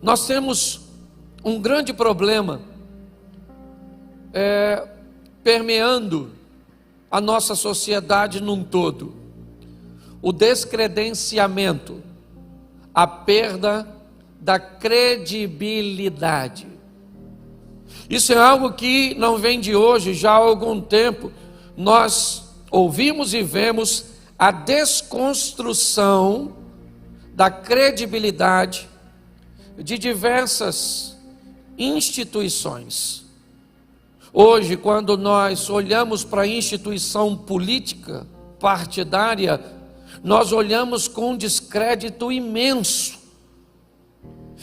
Nós temos um grande problema permeando a nossa sociedade num todo: o descredenciamento, a perda da credibilidade. Isso é algo que não vem de hoje, já há algum tempo nós ouvimos e vemos a desconstrução da credibilidade de diversas instituições. Hoje, quando nós olhamos para a instituição política partidária, nós olhamos com um descrédito imenso.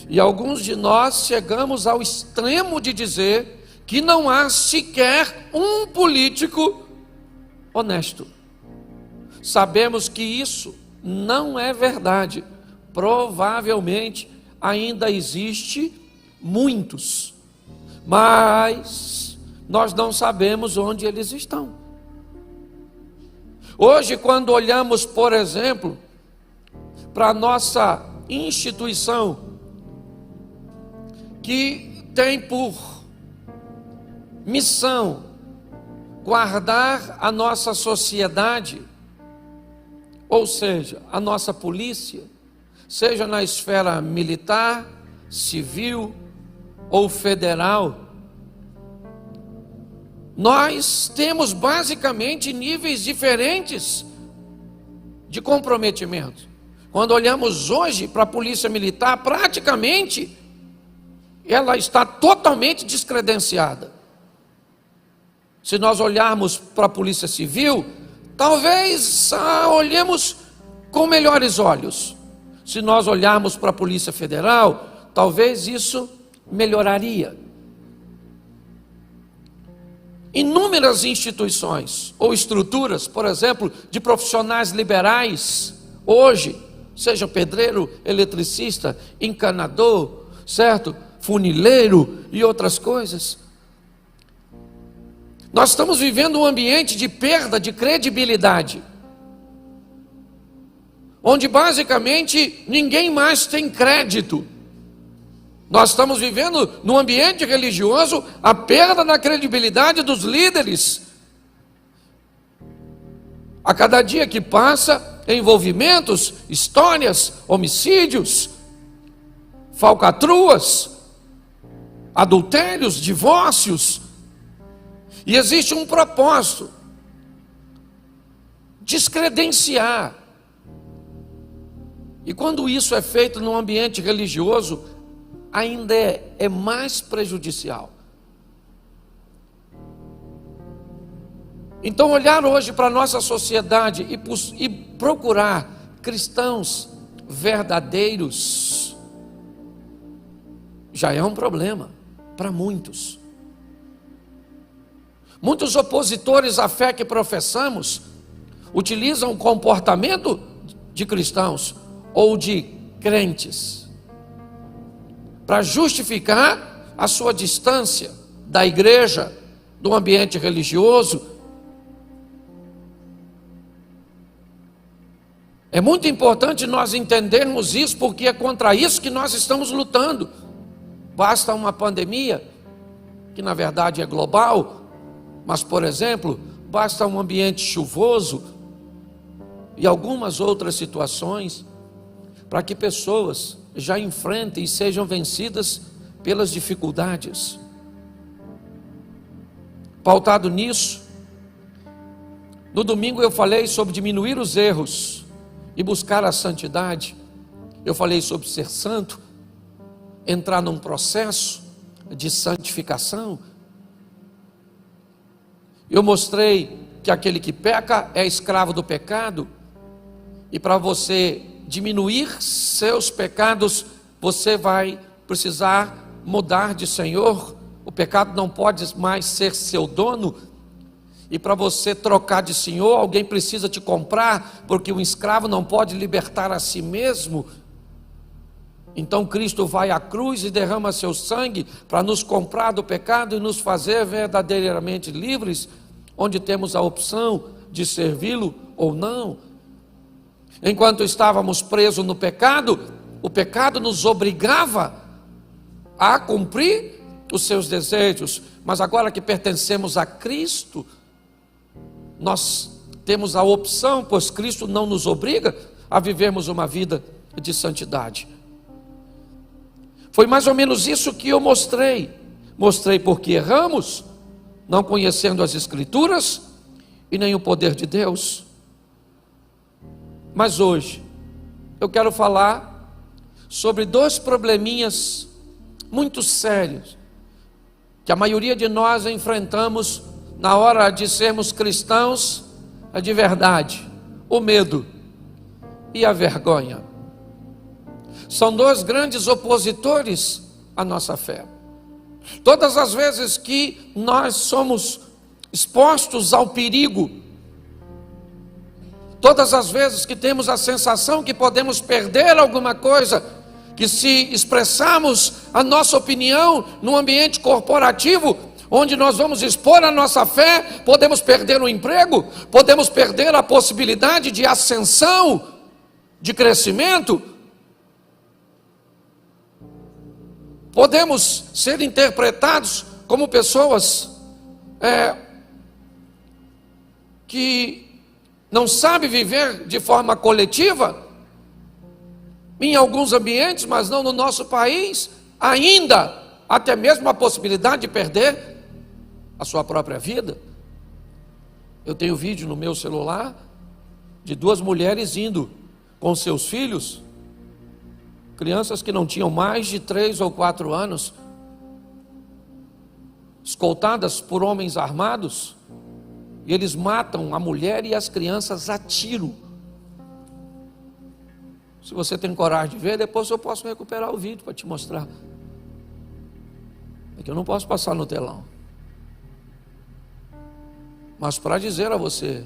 E alguns de nós chegamos ao extremo de dizer que não há sequer um político honesto. Sabemos que isso não é verdade. Provavelmente ainda existe muitos, mas nós não sabemos onde eles estão. Hoje, quando olhamos, por exemplo, para a nossa instituição, que tem por missão guardar a nossa sociedade, ou seja, a nossa polícia, seja na esfera militar, civil ou federal, nós temos basicamente níveis diferentes de comprometimento. Quando olhamos hoje para a polícia militar, praticamente ela está totalmente descredenciada. Se nós olharmos para a polícia civil, talvez olhemos com melhores olhos. Se nós olharmos para a polícia federal, talvez isso melhoraria. Inúmeras instituições ou estruturas, por exemplo, de profissionais liberais, hoje, seja pedreiro, eletricista, encanador, certo? Funileiro e outras coisas. Nós estamos vivendo um ambiente de perda de credibilidade, onde basicamente ninguém mais tem crédito. Nós estamos vivendo num ambiente religioso a perda da credibilidade dos líderes. A cada dia que passa, envolvimentos, histórias, homicídios, falcatruas, adultérios, divórcios. E existe um propósito: descredenciar. E quando isso é feito num ambiente religioso, ainda é mais prejudicial. Então, olhar hoje para a nossa sociedade e procurar cristãos verdadeiros já é um problema para muitos. Muitos opositores à fé que professamos utilizam o comportamento de cristãos ou de crentes para justificar a sua distância da igreja, do ambiente religioso. É muito importante nós entendermos isso, porque é contra isso que nós estamos lutando. Basta uma pandemia, que na verdade é global, mas, por exemplo, basta um ambiente chuvoso e algumas outras situações para que pessoas já enfrentem e sejam vencidas pelas dificuldades. Pautado nisso, no domingo eu falei sobre diminuir os erros e buscar a santidade. Eu falei sobre ser santo, entrar num processo de santificação. Eu mostrei que aquele que peca é escravo do pecado, e para você diminuir seus pecados, você vai precisar mudar de senhor. O pecado não pode mais ser seu dono, e para você trocar de senhor, alguém precisa te comprar, porque um escravo não pode libertar a si mesmo. Então Cristo vai à cruz e derrama seu sangue para nos comprar do pecado e nos fazer verdadeiramente livres, onde temos a opção de servi-lo ou não. Enquanto estávamos presos no pecado, o pecado nos obrigava a cumprir os seus desejos. Mas agora que pertencemos a Cristo, nós temos a opção, pois Cristo não nos obriga a vivermos uma vida de santidade. Foi mais ou menos isso que eu mostrei. Mostrei porque erramos, não conhecendo as Escrituras e nem o poder de Deus. Mas hoje eu quero falar sobre dois probleminhas muito sérios que a maioria de nós enfrentamos na hora de sermos cristãos de verdade: o medo e a vergonha. São dois grandes opositores à nossa fé. Todas as vezes que nós somos expostos ao perigo, todas as vezes que temos a sensação que podemos perder alguma coisa, que se expressarmos a nossa opinião num ambiente corporativo, onde nós vamos expor a nossa fé, podemos perder o emprego, podemos perder a possibilidade de ascensão, de crescimento, podemos ser interpretados como pessoas que não sabem viver de forma coletiva, em alguns ambientes, mas não no nosso país, ainda até mesmo a possibilidade de perder a sua própria vida. Eu tenho vídeo no meu celular de duas mulheres indo com seus filhos, crianças que não tinham mais de 3 ou 4 anos, escoltadas por homens armados, e eles matam a mulher e as crianças a tiro. Se você tem coragem de ver, depois eu posso recuperar o vídeo para te mostrar. É que eu não posso passar no telão. Mas para dizer a você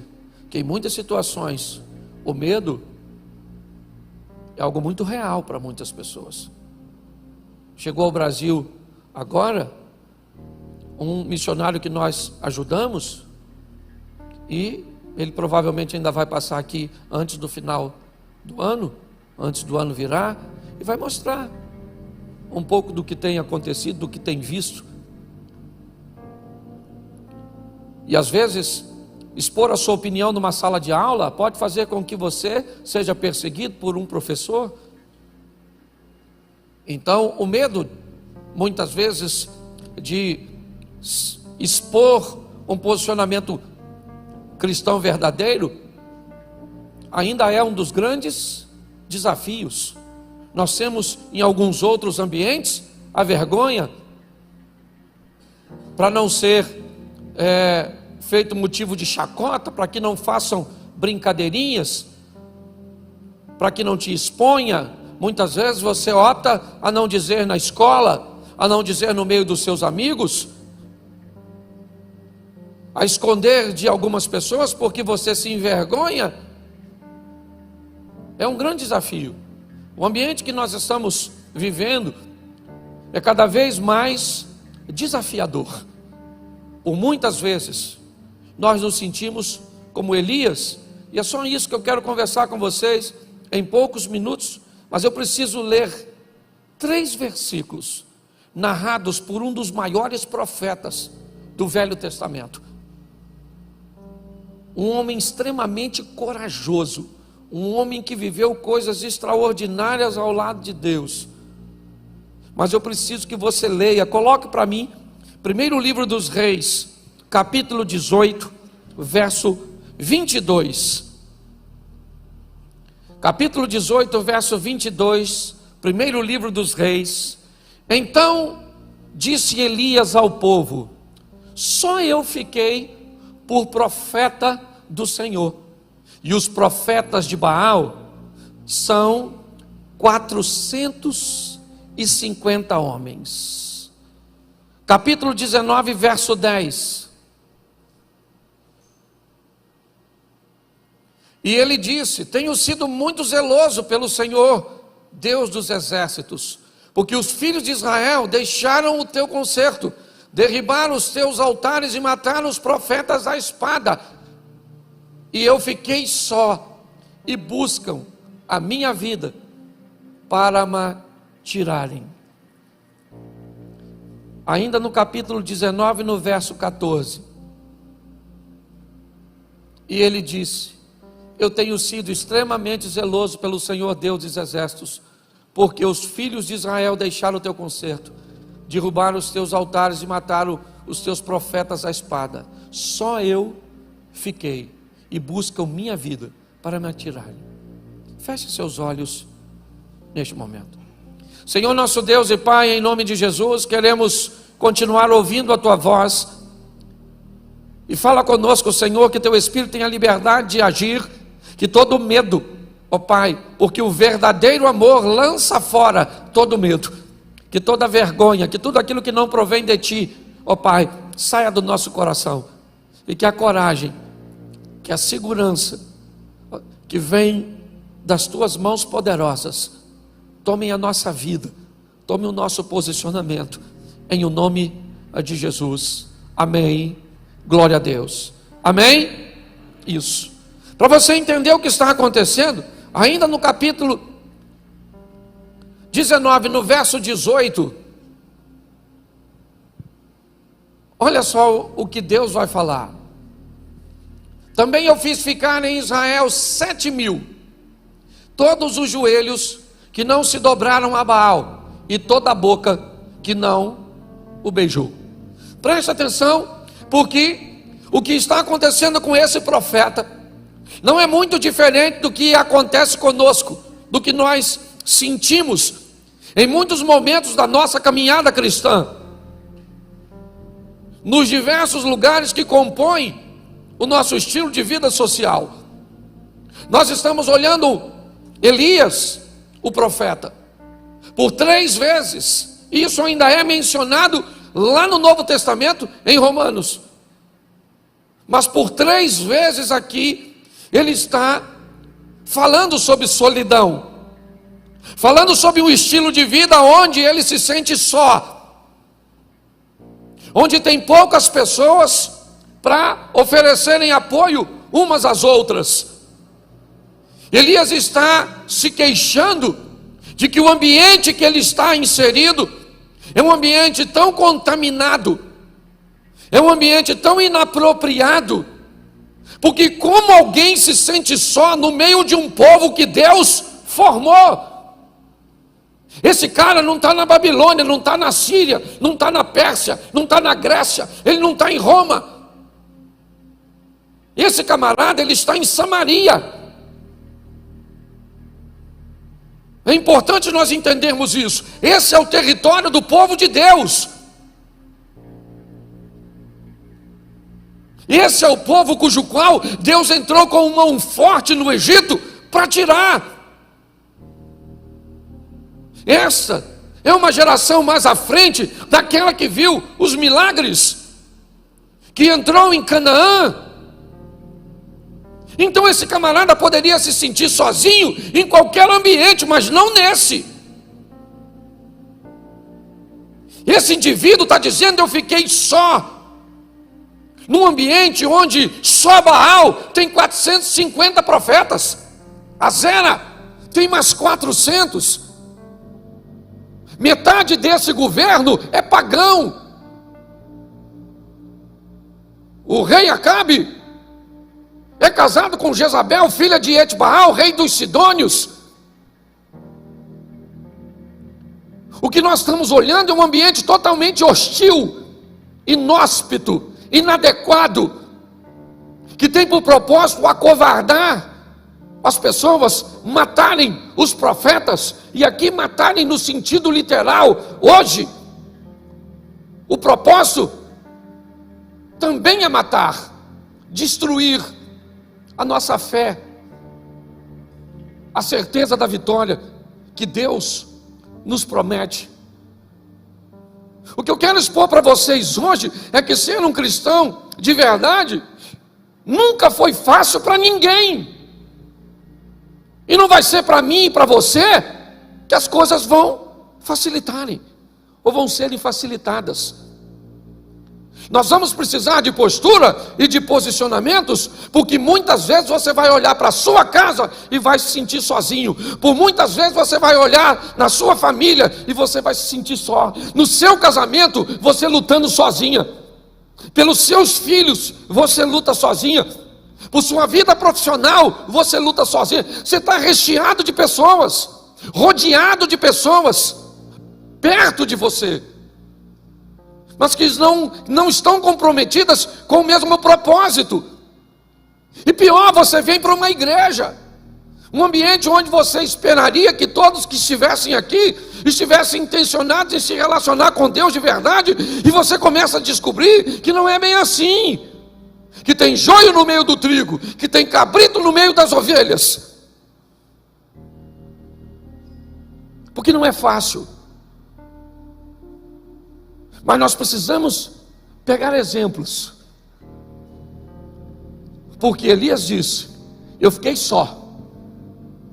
que em muitas situações o medo é algo muito real para muitas pessoas. Chegou ao Brasil agora um missionário que nós ajudamos, e ele provavelmente ainda vai passar aqui antes do final do ano, antes do ano virar, e vai mostrar um pouco do que tem acontecido, do que tem visto. E às vezes, expor a sua opinião numa sala de aula pode fazer com que você seja perseguido por um professor. Então, o medo, muitas vezes, de expor um posicionamento cristão verdadeiro, ainda é um dos grandes desafios. Nós temos em alguns outros ambientes a vergonha, para não ser feito motivo de chacota, para que não façam brincadeirinhas, para que não te exponha. Muitas vezes você opta a não dizer na escola, a não dizer no meio dos seus amigos, a esconder de algumas pessoas porque você se envergonha. É um grande desafio. O ambiente que nós estamos vivendo é cada vez mais desafiador. Por muitas vezes nós nos sentimos como Elias, e é só isso que eu quero conversar com vocês em poucos minutos, mas eu preciso ler 3 versículos narrados por um dos maiores profetas do Velho Testamento. Um homem extremamente corajoso, um homem que viveu coisas extraordinárias ao lado de Deus. Mas eu preciso que você leia, coloque para mim, primeiro livro dos Reis, capítulo 18, verso 22. Capítulo 18, verso 22, primeiro livro dos Reis. Então disse Elias ao povo: só eu fiquei por profeta do Senhor, e os profetas de Baal são 450 homens. Capítulo 19, verso 10. E ele disse: tenho sido muito zeloso pelo Senhor, Deus dos exércitos, porque os filhos de Israel deixaram o teu concerto, derribaram os teus altares e mataram os profetas à espada. E eu fiquei só, e buscam a minha vida para me tirarem. ainda no capítulo 19, no verso 14. E ele disse: eu tenho sido extremamente zeloso pelo Senhor Deus dos exércitos, porque os filhos de Israel deixaram o teu concerto, derrubaram os teus altares e mataram os teus profetas à espada. Só eu fiquei e buscam minha vida para me atirarem. Feche seus olhos neste momento. Senhor nosso Deus e Pai, em nome de Jesus, queremos continuar ouvindo a tua voz. E fala conosco, Senhor, que teu Espírito tenha liberdade de agir, que todo medo, ó Pai, porque o verdadeiro amor lança fora todo medo, que toda vergonha, que tudo aquilo que não provém de ti, ó Pai, saia do nosso coração, e que a coragem, que a segurança que vem das tuas mãos poderosas tomem a nossa vida, tome o nosso posicionamento, em o nome de Jesus. Amém. Glória a Deus. Amém? Isso. Para você entender o que está acontecendo, ainda no capítulo 19, no verso 18, olha só o que Deus vai falar. Também eu fiz ficar em Israel 7.000, todos os joelhos que não se dobraram a Baal, e toda a boca que não o beijou. Preste atenção, porque o que está acontecendo com esse profeta não é muito diferente do que acontece conosco, do que nós sentimos em muitos momentos da nossa caminhada cristã, nos diversos lugares que compõem o nosso estilo de vida social. Nós estamos olhando Elias, o profeta, por 3 vezes, e isso ainda é mencionado lá no Novo Testamento, em Romanos, mas por 3 vezes aqui, ele está falando sobre solidão, falando sobre um estilo de vida onde ele se sente só, onde tem poucas pessoas para oferecerem apoio umas às outras. Elias está se queixando de que o ambiente que ele está inserido é um ambiente tão contaminado, é um ambiente tão inapropriado, porque como alguém se sente só no meio de um povo que Deus formou? Esse cara não está na Babilônia, não está na Síria, não está na Pérsia, não está na Grécia, ele não está em Roma. Esse camarada, ele está em Samaria. É importante nós entendermos isso. Esse é o território do povo de Deus. Esse é o povo cujo qual Deus entrou com mão forte no Egito para tirar. Essa é uma geração mais à frente daquela que viu os milagres, que entrou em Canaã. Então esse camarada poderia se sentir sozinho em qualquer ambiente, mas não nesse. Esse indivíduo está dizendo: eu fiquei só, num ambiente onde só Baal tem 450 profetas, Azera tem mais 400, metade desse governo é pagão. O rei Acabe é casado com Jezabel, filha de Etbaal, rei dos Sidônios. O que nós estamos olhando é um ambiente totalmente hostil, inóspito, inadequado, que tem por propósito acovardar as pessoas, matarem os profetas, e aqui matarem no sentido literal. Hoje, o propósito também é matar, destruir a nossa fé, a certeza da vitória que Deus nos promete. O que eu quero expor para vocês hoje é que ser um cristão de verdade nunca foi fácil para ninguém, e não vai ser para mim e para você que as coisas vão facilitarem ou vão serem facilitadas. Nós vamos precisar de postura e de posicionamentos, porque muitas vezes você vai olhar para a sua casa e vai se sentir sozinho. Por muitas vezes você vai olhar na sua família e você vai se sentir só. No seu casamento, você lutando sozinha. Pelos seus filhos, você luta sozinha. Por sua vida profissional, você luta sozinha. Você está recheado de pessoas, rodeado de pessoas, perto de você, mas que não estão comprometidas com o mesmo propósito. E pior, você vem para uma igreja, um ambiente onde você esperaria que todos que estivessem aqui estivessem intencionados em se relacionar com Deus de verdade, e você começa a descobrir que não é bem assim, que tem joio no meio do trigo, que tem cabrito no meio das ovelhas, porque não é fácil. Mas nós precisamos pegar exemplos, porque Elias disse: eu fiquei só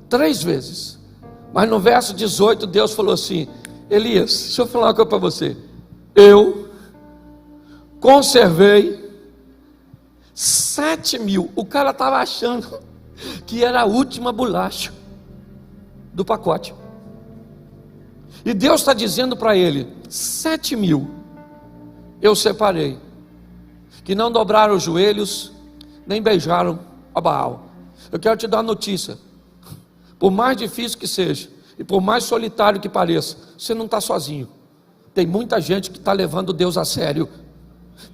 3 vezes, mas no verso 18 Deus falou assim: Elias, deixa eu falar uma coisa para você, eu conservei 7.000, o cara estava achando que era a última bolacha do pacote, e Deus está dizendo para ele: 7.000 eu separei, que não dobraram os joelhos, nem beijaram a Baal. Eu quero te dar uma notícia: por mais difícil que seja, e por mais solitário que pareça, você não está sozinho. Tem muita gente que está levando Deus a sério.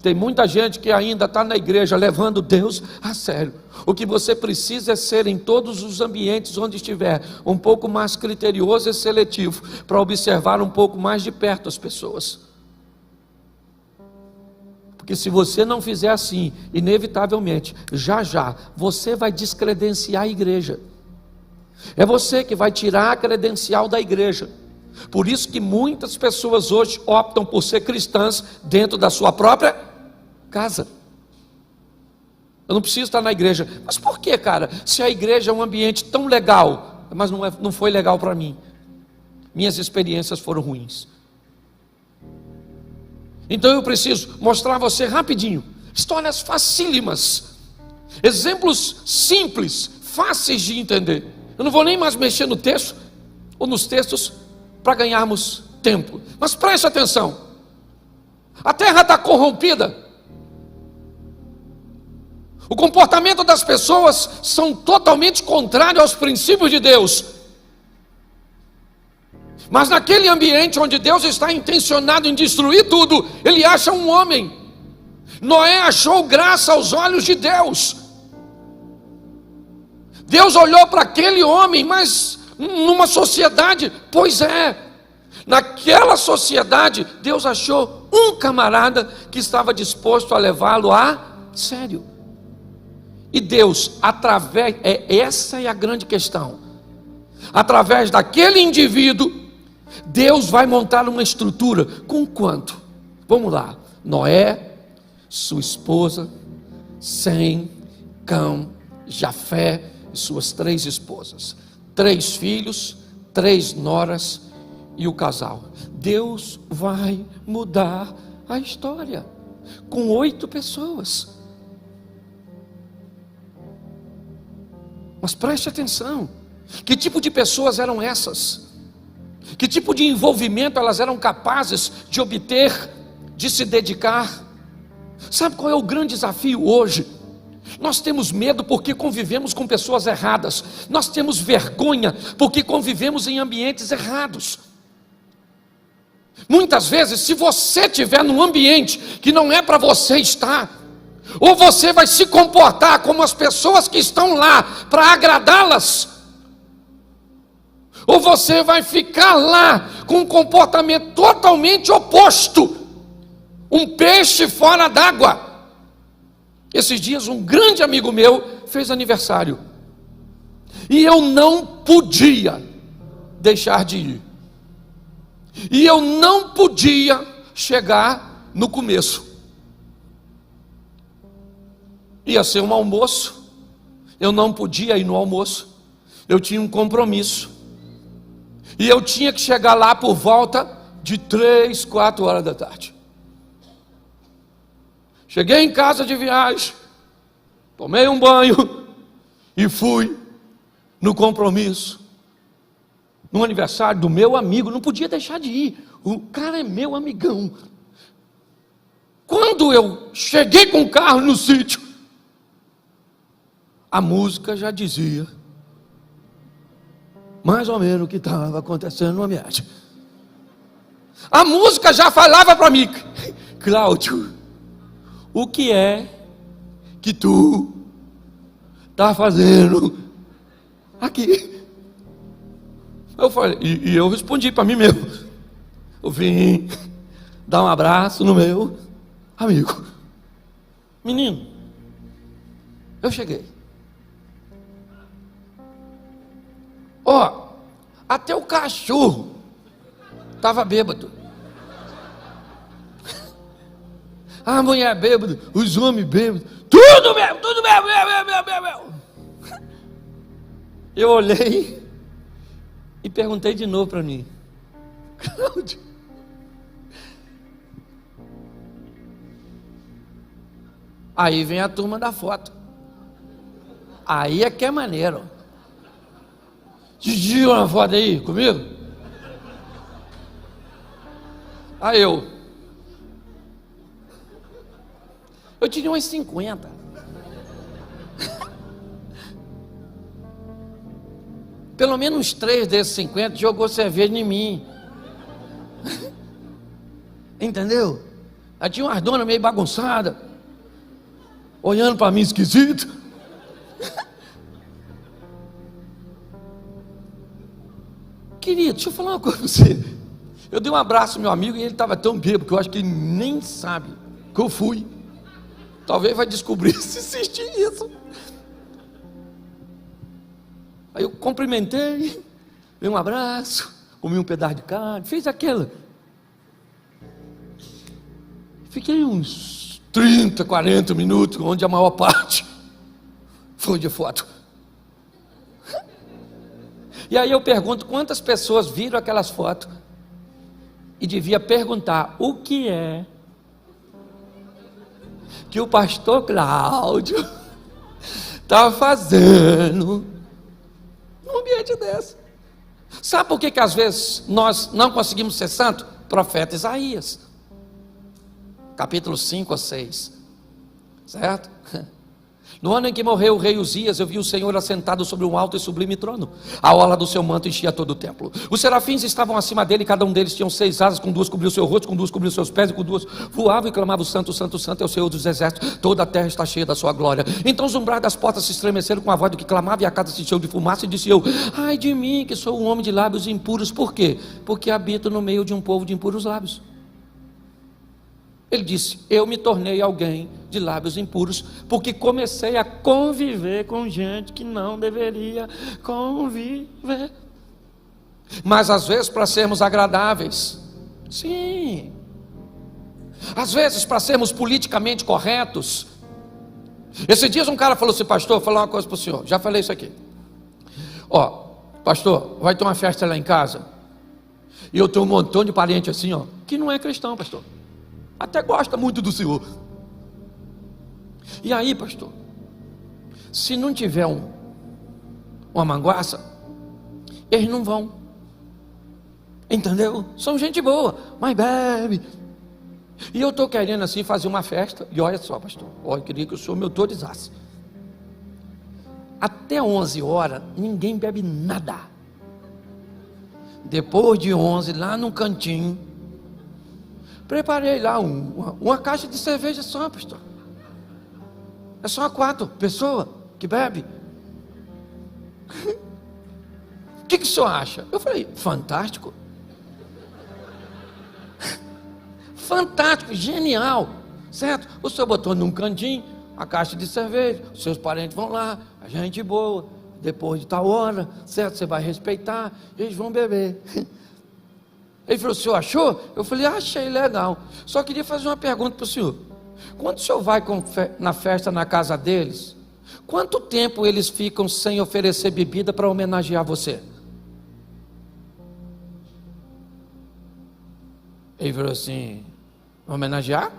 Tem muita gente que ainda está na igreja levando Deus a sério. O que você precisa é ser, em todos os ambientes onde estiver, um pouco mais criterioso e seletivo, para observar um pouco mais de perto as pessoas. Porque se você não fizer assim, inevitavelmente, já você vai descredenciar a igreja. É você que vai tirar a credencial da igreja. Por isso que muitas pessoas hoje optam por ser cristãs dentro da sua própria casa. Eu não preciso estar na igreja. Mas por que, cara? Se a igreja é um ambiente tão legal, mas não foi legal para mim. Minhas experiências foram ruins. Então eu preciso mostrar a você rapidinho histórias facílimas, exemplos simples, fáceis de entender. Eu não vou nem mais mexer no texto ou nos textos para ganharmos tempo, mas preste atenção. A terra está corrompida, o comportamento das pessoas são totalmente contrário aos princípios de Deus. Mas naquele ambiente onde Deus está intencionado em destruir tudo, Ele acha um homem. Noé achou graça aos olhos de Deus. Deus olhou para aquele homem, mas numa sociedade, pois é, naquela sociedade, Deus achou um camarada que estava disposto a levá-lo a sério. E Deus, essa é a grande questão, através daquele indivíduo, Deus vai montar uma estrutura. Com quanto? Vamos lá: Noé, sua esposa, Sem, Cão, Jafé e suas 3 esposas, 3 filhos, 3 noras e o casal. Deus vai mudar a história com 8 pessoas. Mas preste atenção: que tipo de pessoas eram essas? Que tipo de envolvimento elas eram capazes de obter, de se dedicar? Sabe qual é o grande desafio hoje? Nós temos medo porque convivemos com pessoas erradas. Nós temos vergonha porque convivemos em ambientes errados. Muitas vezes, se você estiver num ambiente que não é para você estar, ou você vai se comportar como as pessoas que estão lá para agradá-las, ou você vai ficar lá com um comportamento totalmente oposto, um peixe fora d'água. Esses dias um grande amigo meu fez aniversário, e eu não podia deixar de ir, e eu não podia chegar no começo. Ia ser um almoço, eu não podia ir no almoço, eu tinha um compromisso, e eu tinha que chegar lá por volta de 3, 4 horas da tarde. Cheguei em casa de viagem, tomei um banho e fui no compromisso, no aniversário do meu amigo. Não podia deixar de ir, o cara é meu amigão. Quando eu cheguei com o carro no sítio, a música já dizia mais ou menos o que estava acontecendo no ambiente. A música já falava para mim: Cláudio, o que é que tu está fazendo aqui? Eu falei, e eu respondi para mim mesmo: eu vim dar um abraço no meu amigo. Menino, eu cheguei. Ó, até o cachorro estava bêbado. A mulher bêbada, os homens bêbados, tudo mesmo. Eu olhei e perguntei de novo para mim: Cláudio, aí vem a turma da foto. Aí é que é maneiro. Didi, uma foto aí comigo? Aí eu tinha umas 50. Pelo menos uns 3 desses 50 jogou cerveja em mim. Entendeu? Aí tinha umas donas meio bagunçadas, olhando para mim esquisito. Querido, deixa eu falar uma coisa para você. Eu dei um abraço ao meu amigo e ele estava tão bêbado que eu acho que ele nem sabe que eu fui. Talvez vai descobrir se assistir isso. Aí eu cumprimentei, dei um abraço, comi um pedaço de carne, fiz aquela. Fiquei uns 30, 40 minutos, onde a maior parte foi de foto. E aí eu pergunto quantas pessoas viram aquelas fotos e devia perguntar: o que é que o pastor Cláudio está fazendo num ambiente desse? Sabe por que às vezes nós não conseguimos ser santos? Profeta Isaías, capítulo 5 a 6, certo? No ano em que morreu o rei Uzias, eu vi o Senhor assentado sobre um alto e sublime trono. A orla do seu manto enchia todo o templo. Os serafins estavam acima dele, cada um deles tinha 6 asas, com 2 cobriu o seu rosto, com 2 cobriu os seus pés, e com 2 voavam e clamavam: Santo, Santo, Santo é o Senhor dos exércitos, toda a terra está cheia da sua glória. Então os umbrais das portas se estremeceram com a voz do que clamava, e a casa se encheu de fumaça, e disse eu: ai de mim, que sou um homem de lábios impuros. Por quê? Porque habito no meio de um povo de impuros lábios. Ele disse: eu me tornei alguém de lábios impuros, porque comecei a conviver com gente que não deveria conviver. Mas às vezes para sermos agradáveis, sim, às vezes para sermos politicamente corretos. Esses dias um cara falou assim: pastor, vou falar uma coisa para o senhor, já falei isso aqui. Ó, pastor, vai ter uma festa lá em casa, e eu tenho um montão de parente assim, ó, que não é cristão, pastor, até gosta muito do senhor. E aí, pastor, se não tiver uma manguaça, eles não vão. Entendeu? São gente boa, mas bebe. E eu estou querendo assim fazer uma festa. E olha só, pastor, eu queria que o senhor me autorizasse. Até 11 horas, ninguém bebe nada. Depois de 11, lá no cantinho, preparei lá uma caixa de cerveja só, pastor. É só 4 pessoas que bebe. O que o senhor acha? Eu falei: fantástico. Fantástico, genial, certo? O senhor botou num cantinho a caixa de cerveja, os seus parentes vão lá, a gente boa, depois de tal hora, certo? Você vai respeitar, eles vão beber. Ele falou: o senhor achou? Eu falei: achei legal. Só queria fazer uma pergunta para o senhor. Quando o senhor vai na festa na casa deles, quanto tempo eles ficam sem oferecer bebida para homenagear você? Ele falou assim: homenagear?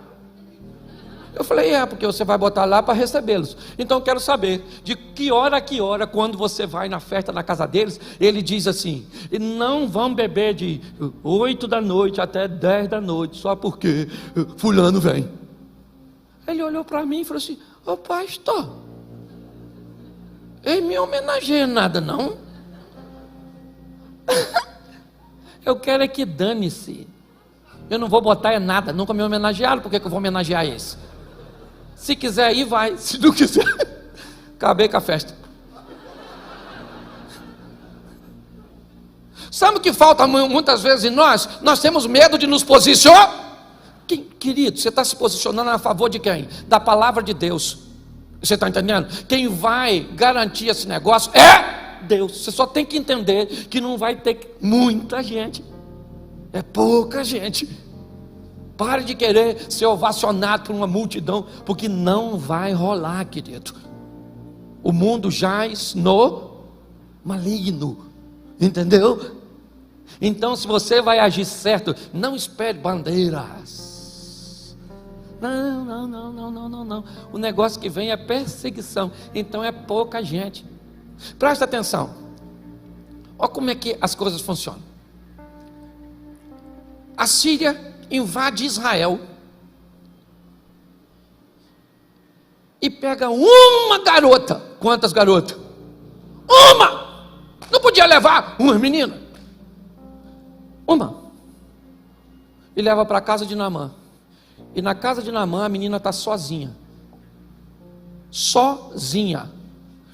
Eu falei, porque você vai botar lá para recebê-los. Então eu quero saber, de que hora a que hora, quando você vai na festa na casa deles, ele diz assim, não vão beber de 8 da noite até 10 da noite, só porque fulano vem. Ele olhou para mim e falou assim, ô pastor, ele me homenageia nada não. Eu quero é que dane-se. Eu não vou botar nada, nunca me homenagearam, por que eu vou homenagear esse? Se quiser ir, vai. Se não quiser, acabei com a festa. Sabe o que falta muitas vezes em nós? Nós temos medo de nos posicionar. Querido, você está se posicionando a favor de quem? Da palavra de Deus. Você está entendendo? Quem vai garantir esse negócio é Deus. Você só tem que entender que não vai ter muita gente. É pouca gente. Pare de querer ser ovacionado por uma multidão, porque não vai rolar, querido. O mundo jaz no maligno, entendeu? Então, se você vai agir certo, não espere bandeiras. Não. O negócio que vem é perseguição. Então é pouca gente. Presta atenção. Olha como é que as coisas funcionam. A Síria invade Israel e pega uma garota. Quantas garotas? Uma! Não podia levar uma menina. Uma. E leva para a casa de Naamã. E na casa de Naamã a menina está sozinha. Sozinha.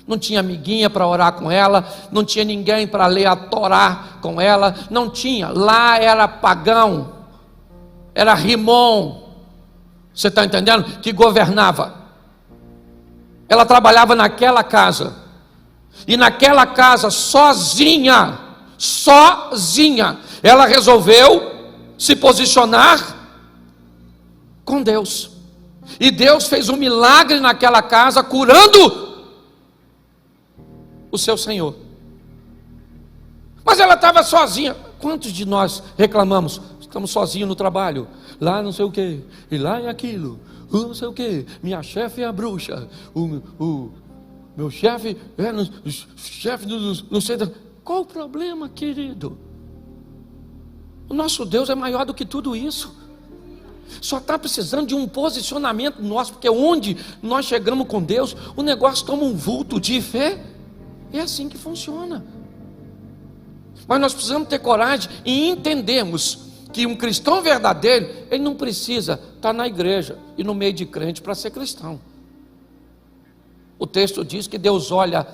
Não tinha amiguinha para orar com ela, não tinha ninguém para ler a Torá com ela, não tinha. Lá era pagão, era Rimon, você está entendendo? Que governava. Ela trabalhava naquela casa, e naquela casa, sozinha, ela resolveu se posicionar com Deus. E Deus fez um milagre naquela casa, curando o seu Senhor. Mas ela estava sozinha. Quantos de nós reclamamos? Estamos sozinhos no trabalho, lá não sei o que, e lá é aquilo, não sei o que, minha chefe é a bruxa, o meu chefe é chefe não sei. Qual o problema, querido? O nosso Deus é maior do que tudo isso. Só está precisando de um posicionamento nosso, porque onde nós chegamos com Deus, o negócio toma um vulto de fé. É assim que funciona. Mas nós precisamos ter coragem e entendermos que um cristão verdadeiro, ele não precisa estar na igreja e no meio de crente para ser cristão. O texto diz que Deus olha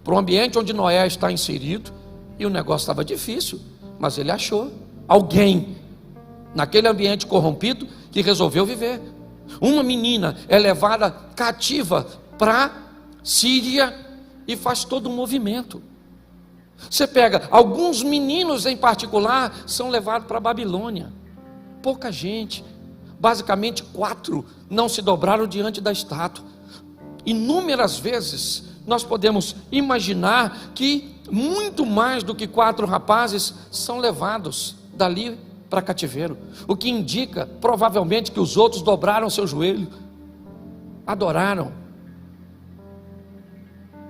para o ambiente onde Noé está inserido, e o negócio estava difícil, mas ele achou alguém naquele ambiente corrompido que resolveu viver. Uma menina é levada cativa para Síria e faz todo um movimento. Você pega alguns meninos em particular, são levados para a Babilônia. Pouca gente, basicamente 4 não se dobraram diante da estátua. Inúmeras vezes nós podemos imaginar que muito mais do que 4 rapazes são levados dali para cativeiro, o que indica provavelmente que os outros dobraram seu joelho, adoraram.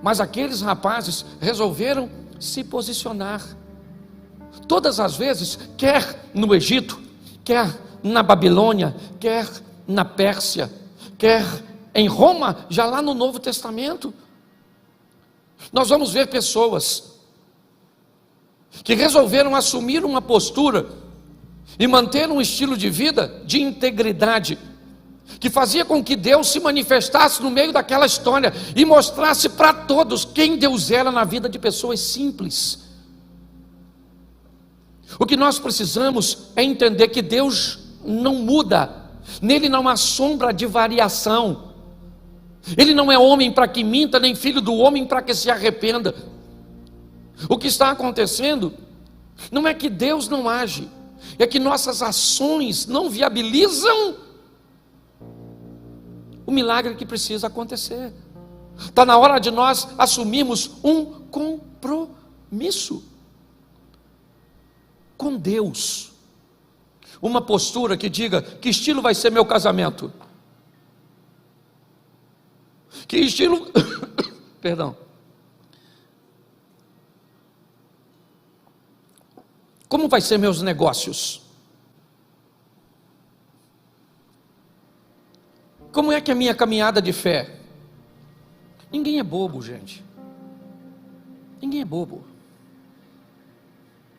Mas aqueles rapazes resolveram se posicionar. Todas as vezes, quer no Egito, quer na Babilônia, quer na Pérsia, quer em Roma, já lá no Novo Testamento, nós vamos ver pessoas que resolveram assumir uma postura e manter um estilo de vida de integridade, que fazia com que Deus se manifestasse no meio daquela história e mostrasse para todos quem Deus era na vida de pessoas simples. O que nós precisamos é entender que Deus não muda, nele não há sombra de variação. Ele não é homem para que minta, nem filho do homem para que se arrependa. O que está acontecendo não é que Deus não age, é que nossas ações não viabilizam o milagre que precisa acontecer. Está na hora de nós assumirmos um compromisso com Deus. Uma postura que diga: que estilo vai ser meu casamento? Que estilo, perdão, como vai ser meus negócios? Como é que é a minha caminhada de fé? Ninguém é bobo, gente. Ninguém é bobo.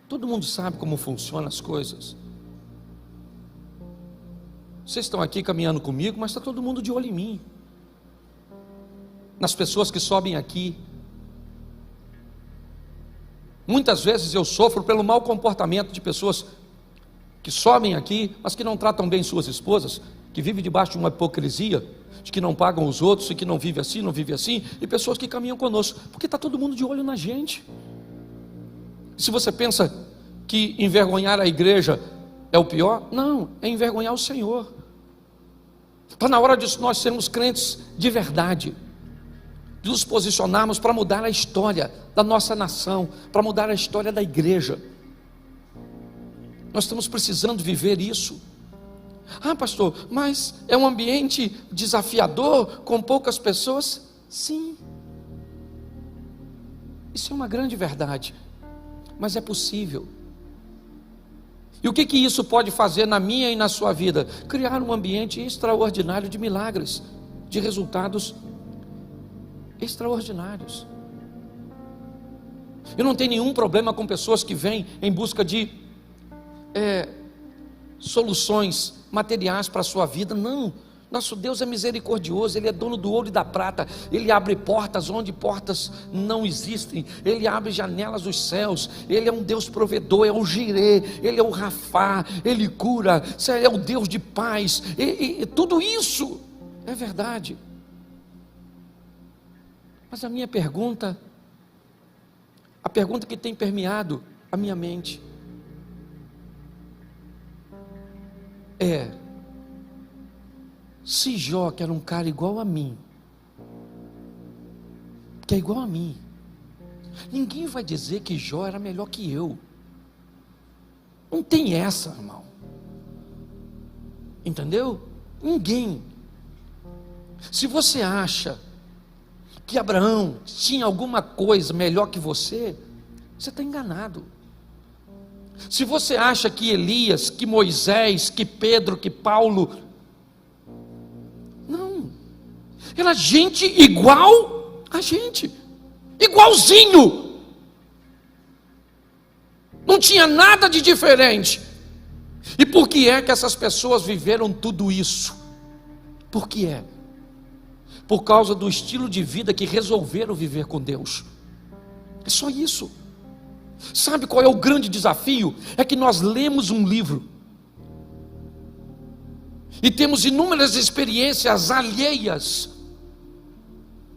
Todo mundo sabe como funcionam as coisas. Vocês estão aqui caminhando comigo, mas está todo mundo de olho em mim. Nas pessoas que sobem aqui. Muitas vezes eu sofro pelo mau comportamento de pessoas que sobem aqui, mas que não tratam bem suas esposas, que vivem debaixo de uma hipocrisia, de que não pagam os outros, e que não vive assim, não vive assim, e pessoas que caminham conosco, porque está todo mundo de olho na gente. Se você pensa que envergonhar a igreja é o pior, não, é envergonhar o Senhor. Está na hora de nós sermos crentes de verdade, de nos posicionarmos para mudar a história da nossa nação, para mudar a história da igreja. Nós estamos precisando viver isso. Ah, pastor, mas é um ambiente desafiador, com poucas pessoas? Sim, isso é uma grande verdade, mas é possível. E o que isso pode fazer na minha e na sua vida? Criar um ambiente extraordinário de milagres, de resultados extraordinários. Eu não tenho nenhum problema com pessoas que vêm em busca de soluções materiais para a sua vida. Não, nosso Deus é misericordioso, Ele é dono do ouro e da prata, Ele abre portas onde portas não existem, Ele abre janelas dos céus, Ele é um Deus provedor, é o Jirê, Ele é o Rafá, Ele cura, Ele é o Deus de paz, e tudo isso é verdade. Mas a minha pergunta, a pergunta que tem permeado a minha mente é: se Jó, que era um cara igual a mim, que é igual a mim, ninguém vai dizer que Jó era melhor que eu. Não tem essa, irmão. Entendeu? Ninguém. Se você acha que Abraão tinha alguma coisa melhor que você está enganado. Se você acha que Elias, que Moisés, que Pedro, que Paulo, não, era gente igual a gente, igualzinho, não tinha nada de diferente. E por que é que essas pessoas viveram tudo isso? Por que é? Por causa do estilo de vida que resolveram viver com Deus. É só isso. Sabe qual é o grande desafio? É que nós lemos um livro e temos inúmeras experiências alheias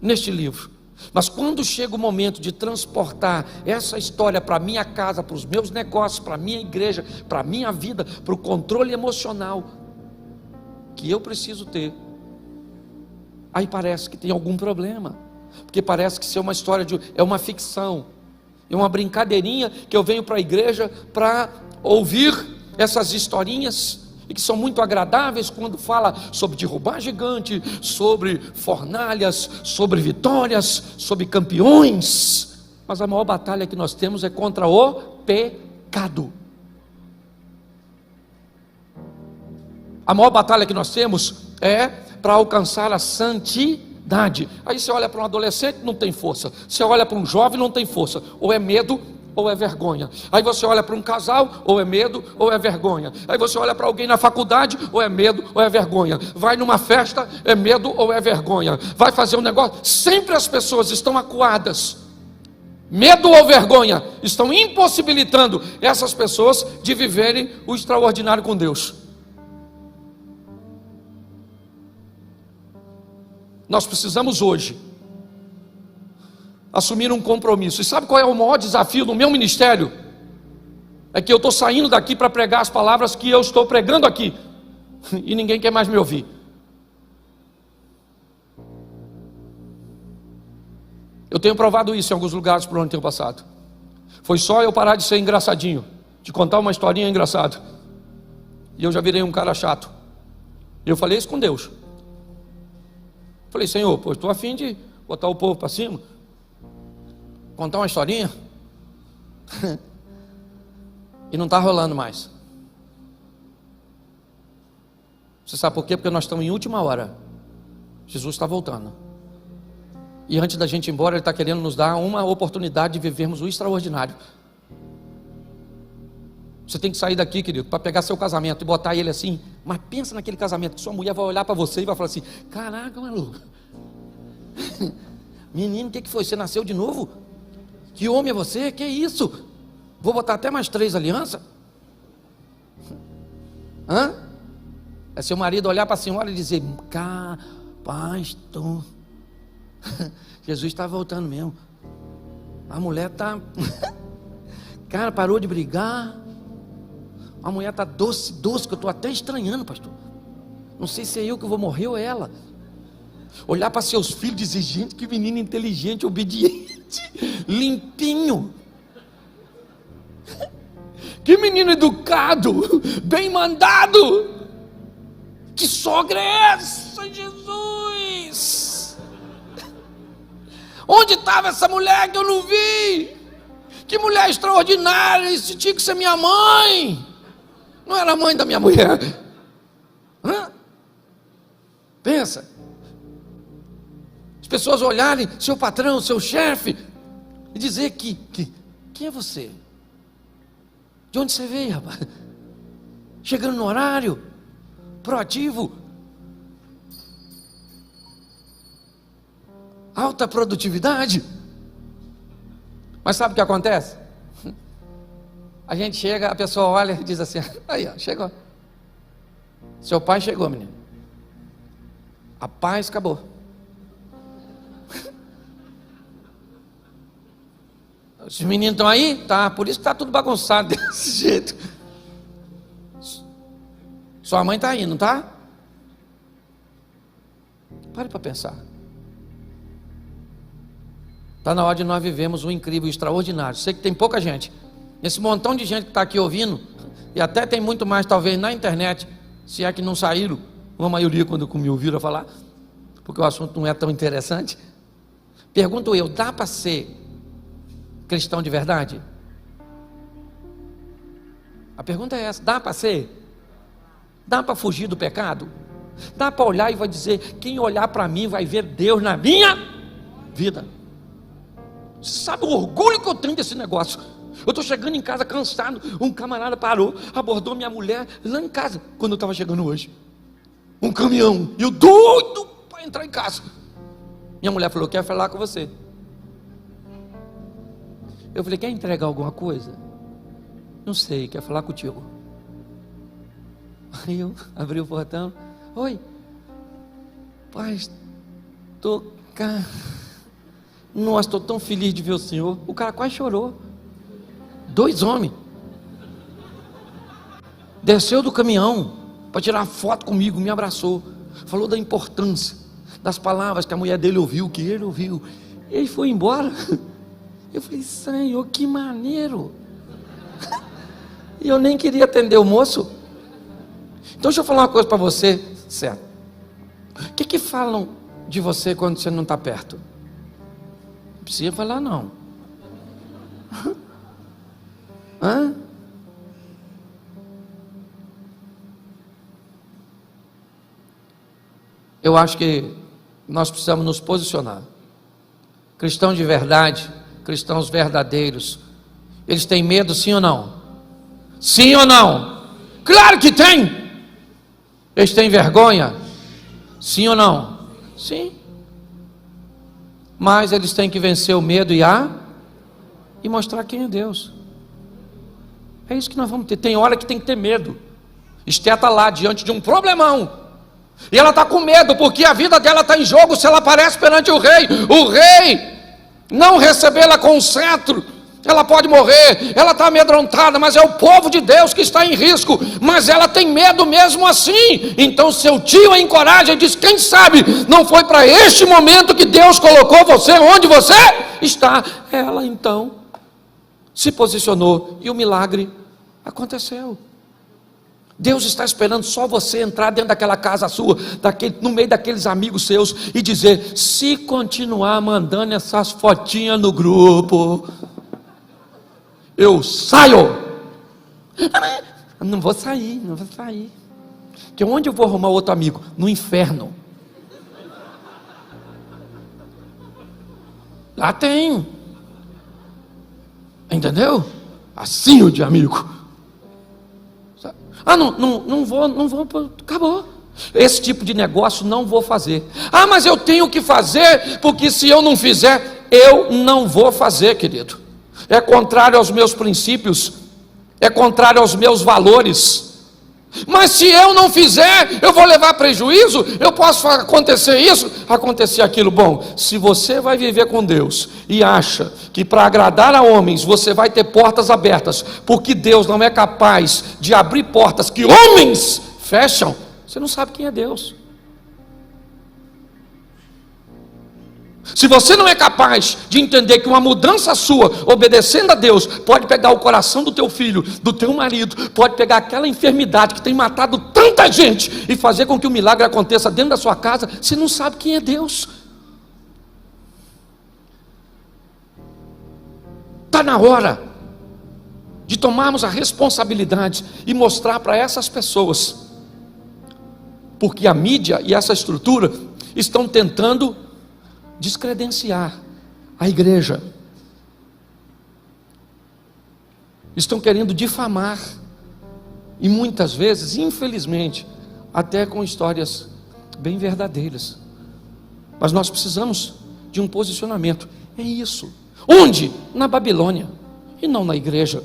neste livro, mas quando chega o momento de transportar essa história para a minha casa, para os meus negócios, para a minha igreja, para a minha vida, para o controle emocional que eu preciso ter, aí parece que tem algum problema, porque parece que isso é uma história é uma ficção, é uma brincadeirinha que eu venho para a igreja para ouvir essas historinhas, e que são muito agradáveis quando fala sobre derrubar gigante, sobre fornalhas, sobre vitórias, sobre campeões, mas a maior batalha que nós temos é contra o pecado. A maior batalha que nós temos é para alcançar a santidade. Aí você olha para um adolescente, não tem força. Você olha para um jovem, não tem força. Ou é medo, ou é vergonha. Aí você olha para um casal, ou é medo, ou é vergonha. Aí você olha para alguém na faculdade, ou é medo, ou é vergonha. Vai numa festa, é medo ou é vergonha. Vai fazer um negócio, sempre as pessoas estão acuadas. Medo ou vergonha estão impossibilitando essas pessoas de viverem o extraordinário com Deus. Nós precisamos hoje assumir um compromisso. E sabe qual é o maior desafio do meu ministério? É que eu estou saindo daqui para pregar as palavras que eu estou pregando aqui, e ninguém quer mais me ouvir. Eu tenho provado isso em alguns lugares por onde tenho passado. Foi só eu parar de ser engraçadinho, de contar uma historinha engraçada, e eu já virei um cara chato. E eu falei isso com Deus. Falei, Senhor, pô, estou a fim de botar o povo para cima, contar uma historinha. E não está rolando mais. Você sabe por quê? Porque nós estamos em última hora. Jesus está voltando. E antes da gente ir embora, Ele está querendo nos dar uma oportunidade de vivermos o extraordinário. Você tem que sair daqui, querido, para pegar seu casamento e botar ele assim. Mas pensa naquele casamento que sua mulher vai olhar para você e vai falar assim: caraca, maluco, menino, o que foi? Você nasceu de novo? Que homem é você? Que isso? Vou botar até mais 3 alianças? Hã? É seu marido olhar para a senhora e dizer: pastor, Jesus está voltando mesmo. A mulher está cara, parou de brigar. A mulher está doce, doce, que eu estou até estranhando, pastor. Não sei se é eu que vou morrer ou ela. Olhar para seus filhos e dizer: gente, que menino inteligente, obediente, limpinho. Que menino educado, bem mandado. Que sogra é essa, Jesus? Onde estava essa mulher que eu não vi? Que mulher extraordinária, isso tinha que ser minha mãe. Não era a mãe da minha mulher. Hã? Pensa. As pessoas olharem seu patrão, seu chefe, e dizer que quem é você? De onde você veio, rapaz? Chegando no horário, proativo, alta produtividade. Mas sabe o que acontece? A gente chega, a pessoa olha e diz assim: aí ó, chegou. Seu pai chegou, menino. A paz acabou. Os meninos estão aí? Tá, por isso que está tudo bagunçado desse jeito. Sua mãe está aí, não está? Pare para pensar. Está na hora de nós vivemos o incrível, o extraordinário. Sei que tem pouca gente. Esse montão de gente que está aqui ouvindo, e até tem muito mais talvez na internet, se é que não saíram, uma maioria quando me ouviram falar, porque o assunto não é tão interessante. Pergunto eu, dá para ser cristão de verdade? A pergunta é essa: dá para ser? Dá para fugir do pecado? Dá para olhar e vai dizer: quem olhar para mim vai ver Deus na minha vida? Você sabe o orgulho que eu tenho desse negócio? Eu estou chegando em casa cansado, um camarada parou, abordou minha mulher lá em casa, quando eu estava chegando hoje. Um caminhão, e eu doido para entrar em casa. Minha mulher falou: quer falar com você. Eu falei: quer entregar alguma coisa? Não sei, quer falar contigo. Aí eu abri o portão: oi, pastor, nossa, estou tão feliz de ver o senhor. O cara quase chorou. 2 homens desceu do caminhão para tirar foto comigo, me abraçou, falou da importância das palavras que a mulher dele ouviu, que ele ouviu. Ele foi embora. Eu falei: Senhor, que maneiro. E eu nem queria atender o moço. Então deixa eu falar uma coisa para você, certo? O que falam de você quando você não está perto? Não precisa falar não. Hã? Eu acho que nós precisamos nos posicionar. Cristãos de verdade, cristãos verdadeiros, eles têm medo, sim ou não? Sim ou não? Claro que tem. Eles têm vergonha? Sim ou não? Sim. Mas eles têm que vencer o medo e mostrar quem é Deus. É isso que nós vamos ter. Tem hora que tem que ter medo. Esté está lá diante de um problemão, e ela está com medo, porque a vida dela está em jogo. Se ela aparece perante o rei não recebê-la com um cetro, ela pode morrer. Ela está amedrontada, mas é o povo de Deus que está em risco, mas ela tem medo mesmo assim. Então seu tio a encoraja e diz: quem sabe não foi para este momento que Deus colocou você onde você está. Ela então se posicionou e o milagre aconteceu. Deus está esperando só você entrar dentro daquela casa sua, no meio daqueles amigos seus, e dizer: se continuar mandando essas fotinhas no grupo, eu saio. Não vou sair. Porque onde eu vou arrumar outro amigo? No inferno. Lá tem. Entendeu? Assim de amigo. Não vou, acabou. Esse tipo de negócio não vou fazer. Mas eu tenho que fazer, porque se eu não fizer, eu não vou fazer, querido. É contrário aos meus princípios, é contrário aos meus valores. Mas se eu não fizer, eu vou levar prejuízo. Eu posso acontecer isso, acontecer aquilo. Bom, se você vai viver com Deus e acha que para agradar a homens você vai ter portas abertas, porque Deus não é capaz de abrir portas que homens fecham, você não sabe quem é Deus. Se você não é capaz de entender que uma mudança sua, obedecendo a Deus, pode pegar o coração do teu filho, do teu marido, pode pegar aquela enfermidade que tem matado tanta gente e fazer com que o milagre aconteça dentro da sua casa, você não sabe quem é Deus. Está na hora de tomarmos a responsabilidade e mostrar para essas pessoas, porque a mídia e essa estrutura estão tentando descredenciar a igreja, estão querendo difamar, e muitas vezes, infelizmente, até com histórias bem verdadeiras. Mas nós precisamos de um posicionamento. É isso. Onde? Na Babilônia, e não na igreja.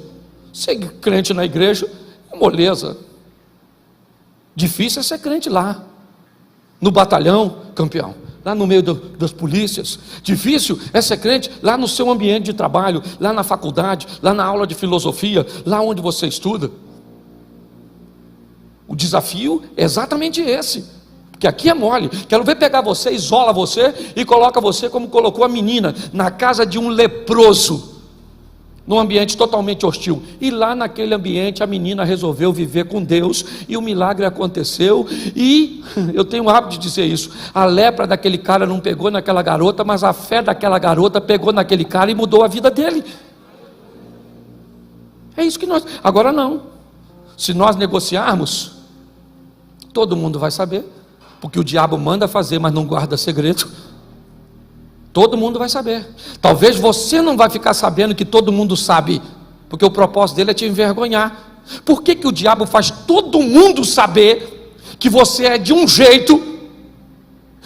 Ser crente na igreja é moleza. Difícil é ser crente lá, no batalhão, campeão, lá no meio das polícias. Difícil é ser crente lá no seu ambiente de trabalho, lá na faculdade, lá na aula de filosofia, lá onde você estuda. O desafio é exatamente esse, porque aqui é mole. Quero ver pegar você, isola você e coloca você como colocou a menina, na casa de um leproso, num ambiente totalmente hostil, e lá naquele ambiente a menina resolveu viver com Deus, e o milagre aconteceu. E eu tenho o hábito de dizer isso: a lepra daquele cara não pegou naquela garota, mas a fé daquela garota pegou naquele cara e mudou a vida dele. É isso que nós... Agora não, se nós negociarmos, todo mundo vai saber, porque o diabo manda fazer, mas não guarda segredo. Todo mundo vai saber. Talvez você não vai ficar sabendo que todo mundo sabe, porque o propósito dele é te envergonhar. Por que o diabo faz todo mundo saber que você é de um jeito,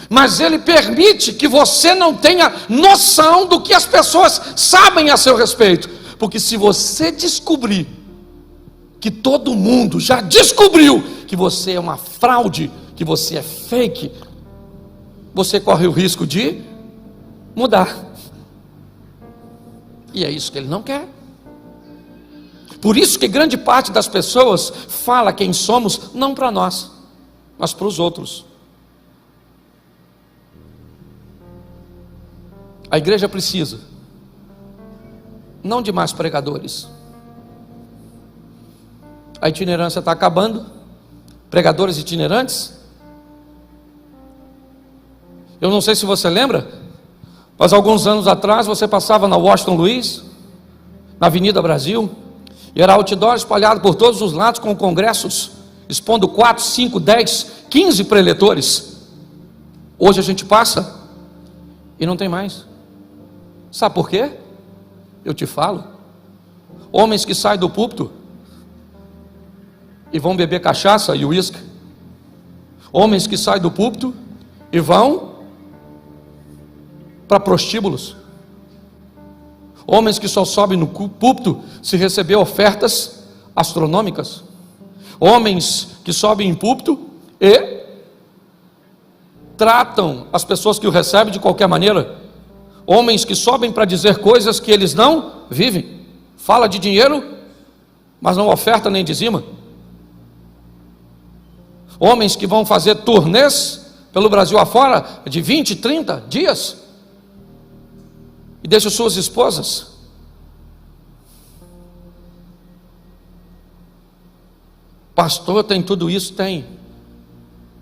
mas ele permite que você não tenha noção do que as pessoas sabem a seu respeito? Porque se você descobrir que todo mundo já descobriu que você é uma fraude, que você é fake, você corre o risco de mudar, e é isso que ele não quer. Por isso que grande parte das pessoas fala quem somos, não para nós, mas para os outros. A igreja precisa não de mais pregadores. A itinerância está acabando. Pregadores itinerantes. Eu não sei se você lembra, mas alguns anos atrás você passava na Washington Luiz, na Avenida Brasil, e era outdoor espalhado por todos os lados com congressos, expondo 4, 5, 10, 15 preletores. Hoje a gente passa e não tem mais. Sabe por quê? Eu te falo. Homens que saem do púlpito e vão beber cachaça e uísque. Homens que saem do púlpito e vão para prostíbulos. Homens que só sobem no púlpito se receber ofertas astronômicas. Homens que sobem em púlpito e tratam as pessoas que o recebem de qualquer maneira. Homens que sobem para dizer coisas que eles não vivem. Fala de dinheiro, mas não oferta nem dizima. Homens que vão fazer turnês pelo Brasil afora de 20, 30 dias e deixam suas esposas. Pastor, tem tudo isso? Tem.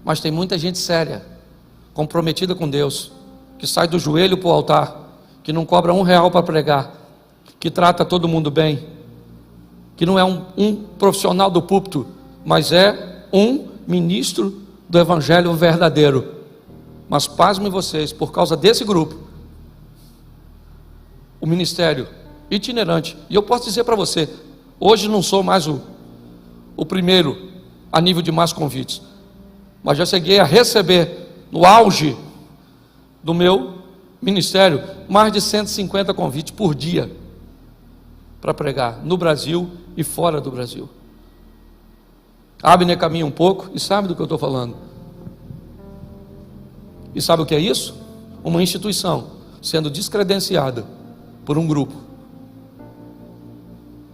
Mas tem muita gente séria, comprometida com Deus, que sai do joelho para o altar, que não cobra R$1 para pregar, que trata todo mundo bem, que não é um profissional do púlpito, mas é um ministro do evangelho verdadeiro. Mas pasmem vocês, por causa desse grupo, o ministério itinerante, e eu posso dizer para você, hoje não sou mais o primeiro a nível de mais convites, mas já cheguei a receber, no auge do meu ministério, mais de 150 convites por dia, para pregar no Brasil e fora do Brasil. Abner caminha um pouco e sabe do que eu estou falando. E sabe o que é isso? Uma instituição sendo descredenciada por um grupo.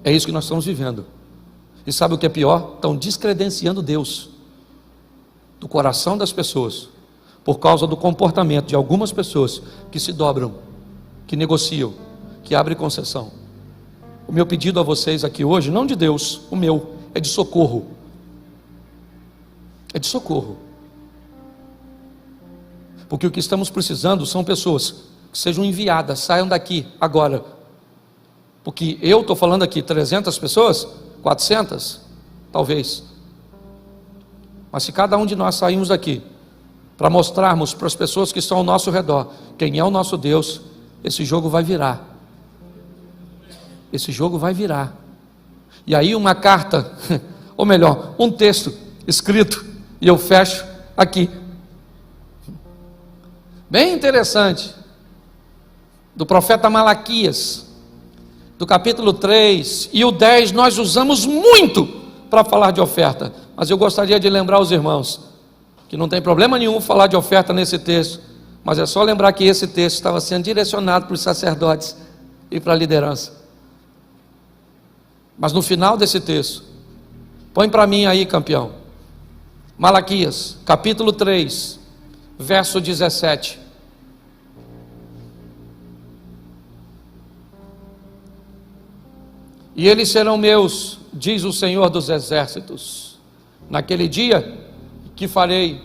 É isso que nós estamos vivendo. E sabe o que é pior? Estão descredenciando Deus do coração das pessoas, por causa do comportamento de algumas pessoas que se dobram, que negociam, que abrem concessão. O meu pedido a vocês aqui hoje, não de Deus, o meu, é de socorro. É de socorro. Porque o que estamos precisando são pessoas que sejam enviadas, saiam daqui agora. Porque eu estou falando aqui 300 pessoas, 400, talvez. Mas se cada um de nós sairmos daqui para mostrarmos para as pessoas que estão ao nosso redor quem é o nosso Deus, esse jogo vai virar. Esse jogo vai virar. E aí uma carta, ou melhor, um texto escrito, e eu fecho aqui. Bem interessante, do profeta Malaquias, do capítulo 3 e o 10, nós usamos muito para falar de oferta, mas eu gostaria de lembrar os irmãos, que não tem problema nenhum falar de oferta nesse texto, mas é só lembrar que esse texto estava sendo direcionado para os sacerdotes e para a liderança. Mas no final desse texto, põe para mim aí, campeão, Malaquias, capítulo 3, verso 17. E eles serão meus, diz o Senhor dos exércitos, naquele dia que farei,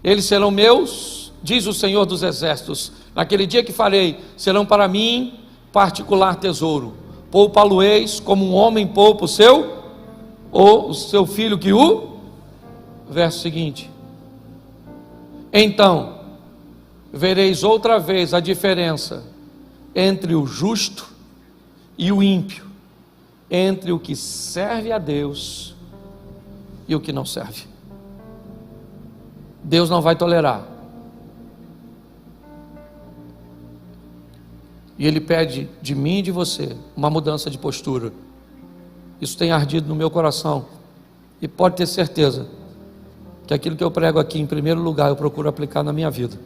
eles serão meus, diz o Senhor dos exércitos, naquele dia que farei, serão para mim particular tesouro, poupa-lo-eis como um homem poupa o seu, ou o seu filho que o, verso seguinte, então, vereis outra vez a diferença entre o justo e o ímpio, entre o que serve a Deus e o que não serve. Deus não vai tolerar. E Ele pede de mim e de você uma mudança de postura. Isso tem ardido no meu coração. E pode ter certeza que aquilo que eu prego aqui, em primeiro lugar, eu procuro aplicar na minha vida.